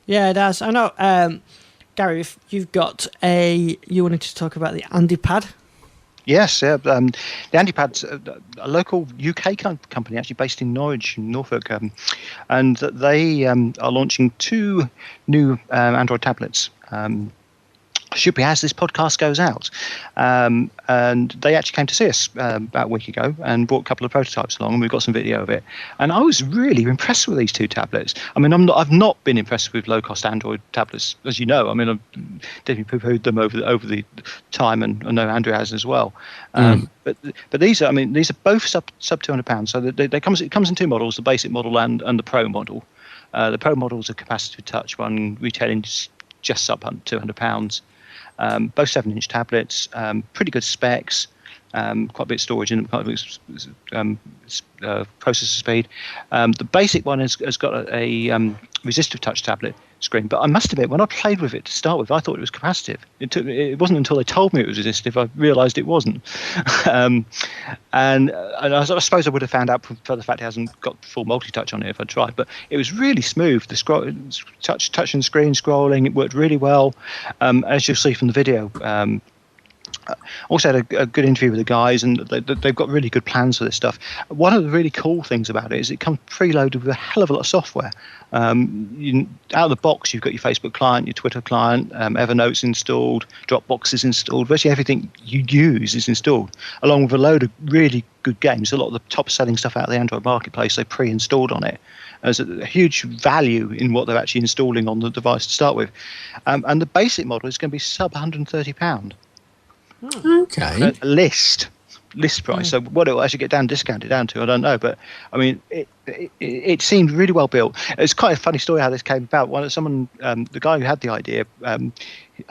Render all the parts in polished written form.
Yeah, it does. I know, Gary, if you've got you wanted to talk about the AndyPad. Yes, yeah. The AndyPad's a local UK company actually based in Norwich, Norfolk, and they are launching 2 new Android tablets. Should be as this podcast goes out. And they actually came to see us about a week ago and brought a couple of prototypes along, and we've got some video of it. And I was really impressed with these 2 tablets. I mean, I've not been impressed with low-cost Android tablets, as you know. I mean, I've definitely poo-pooed them over the time, and I know Andrew has as well. But these are both sub £200. So it comes in 2 models: the basic model and the Pro model. The Pro model is a capacitive touch one, retailing just sub £200. Both 7-inch tablets, pretty good specs, quite a bit of storage in them, quite a bit of processor speed. The basic one has got a resistive touch tablet screen, but I must admit, when I played with it to start with, I thought it was capacitive. It wasn't until they told me it was resistive I realised it wasn't. and I suppose I would have found out for the fact it hasn't got full multi-touch on it if I tried, but it was really smooth. The touch and screen scrolling, it worked really well, as you'll see from the video. Also had a good interview with the guys, and they've got really good plans for this stuff. One of the really cool things about it is it comes preloaded with a hell of a lot of software. Out of the box, you've got your Facebook client, your Twitter client, Evernote's installed, Dropbox is installed. Virtually everything you use is installed, along with a load of really good games. A lot of the top-selling stuff out of the Android marketplace, they pre-installed on it. There's a huge value in what they're actually installing on the device to start with. And the basic model is going to be sub £130. Okay. List price. So what it'll actually get discounted down to, I don't know. But I mean, it seemed really well built. It's quite a funny story how this came about. The guy who had the idea, I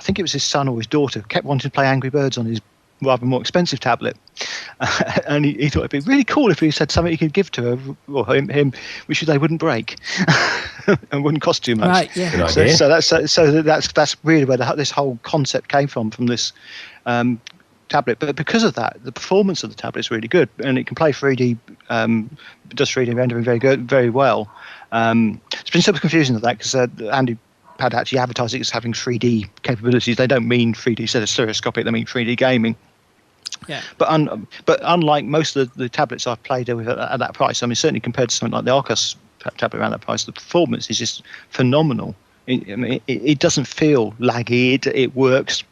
think it was his son or his daughter, kept wanting to play Angry Birds on his rather more expensive tablet, and he thought it'd be really cool if he said something he could give to her or him, which they wouldn't break and wouldn't cost too much. Right. Yeah. So that's really where this whole concept came from this tablet. But because of that, the performance of the tablet is really good, and it can play 3D, does 3D rendering very well. It's been super confusing with that because Andy Pad actually advertising as having 3D capabilities. They don't mean 3D stereoscopic, they mean 3D gaming. Yeah. But unlike most of the tablets I've played with at that price, I mean, certainly compared to something like the Arcos tablet around that price, the performance is just phenomenal. It doesn't feel laggy. It works.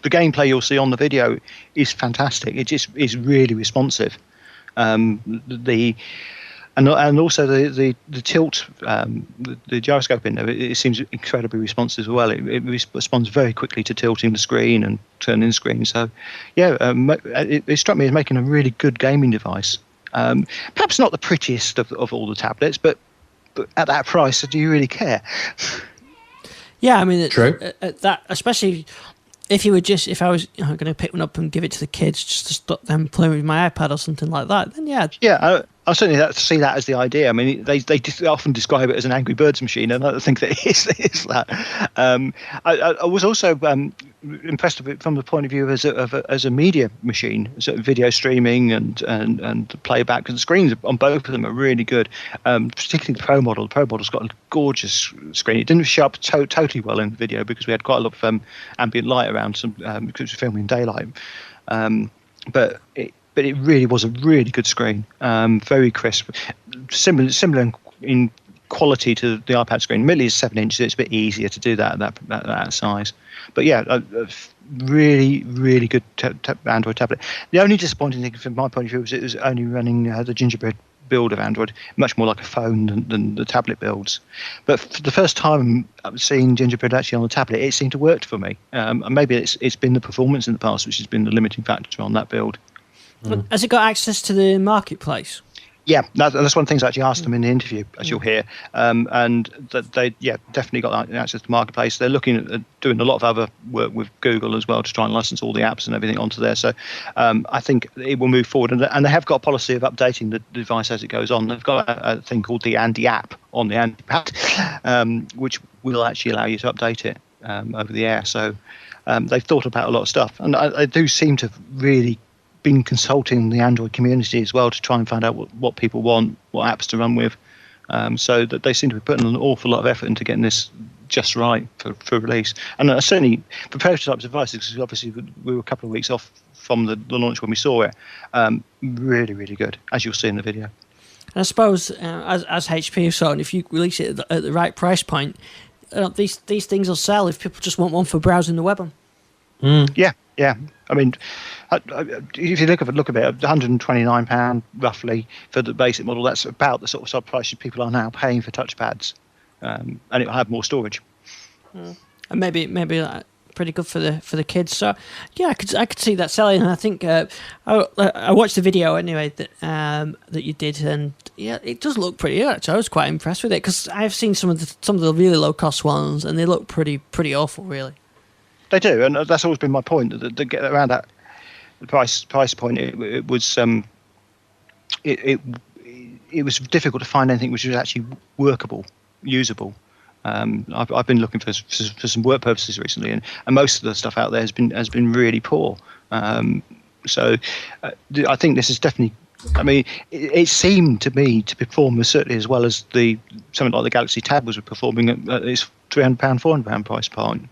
The gameplay you'll see on the video is fantastic. It just is really responsive. And also the tilt, the gyroscope in there, it seems incredibly responsive as well. It responds very quickly to tilting the screen and turning the screen. So, yeah, it struck me as making a really good gaming device. Perhaps not the prettiest of all the tablets, but at that price, do you really care? Yeah, I mean, true. That especially if I was going to pick one up and give it to the kids just to stop them playing with my iPad or something like that, then yeah. Yeah, I certainly see that as the idea. I mean, they often describe it as an Angry Birds machine, and I don't think that it is that. I was also impressed with it from the point of view as a media machine, so video streaming and playback. Because the screens on both of them are really good, particularly the Pro model. The Pro model's got a gorgeous screen. It didn't show up totally well in the video because we had quite a lot of ambient light around, because we were filming in daylight. But it really was a really good screen, very crisp, similar in quality to the iPad screen. Admittedly, it's 7 inches, so it's a bit easier to do that at that size. But yeah, a really, really good Android tablet. The only disappointing thing from my point of view was it was only running the Gingerbread build of Android, much more like a phone than the tablet builds. But for the first time seeing Gingerbread actually on the tablet, it seemed to work for me. Maybe it's been the performance in the past which has been the limiting factor on that build. Has it got access to the marketplace? Yeah, that's one of the things I actually asked them in the interview, as you'll hear. And that they definitely got access to the marketplace. They're looking at doing a lot of other work with Google as well to try and license all the apps and everything onto there. So I think it will move forward. And they have got a policy of updating the device as it goes on. They've got a thing called the Andy app on the Andy Pad, which will actually allow you to update it over the air. So they've thought about a lot of stuff. And I do seem to really been consulting the Android community as well to try and find out what people want, what apps to run with, so that they seem to be putting an awful lot of effort into getting this just right for release. And certainly for prototype devices, because obviously we were a couple of weeks off from the launch when we saw it. Really, really good, as you'll see in the video. And I suppose as HP have shown, if you release it at the right price point, these things will sell if people just want one for browsing the web on. Yeah. I mean, if you look at it, £129 roughly for the basic model. That's about the sort of price people are now paying for touchpads, and it will have more storage. And maybe pretty good for the kids. So yeah, I could see that selling. And I think I watched the video anyway that you did, and yeah, it does look pretty good. Actually, I was quite impressed with it because I've seen some of the really low cost ones, and they look pretty awful, really. They do, and that's always been my point. To get around that price point, it was it was difficult to find anything which was actually workable, usable. I've been looking for some work purposes recently, and most of the stuff out there has been really poor. So I think this is definitely. I mean, it seemed to me to perform certainly as well as something like the Galaxy Tab was performing at its £300, £400 price point.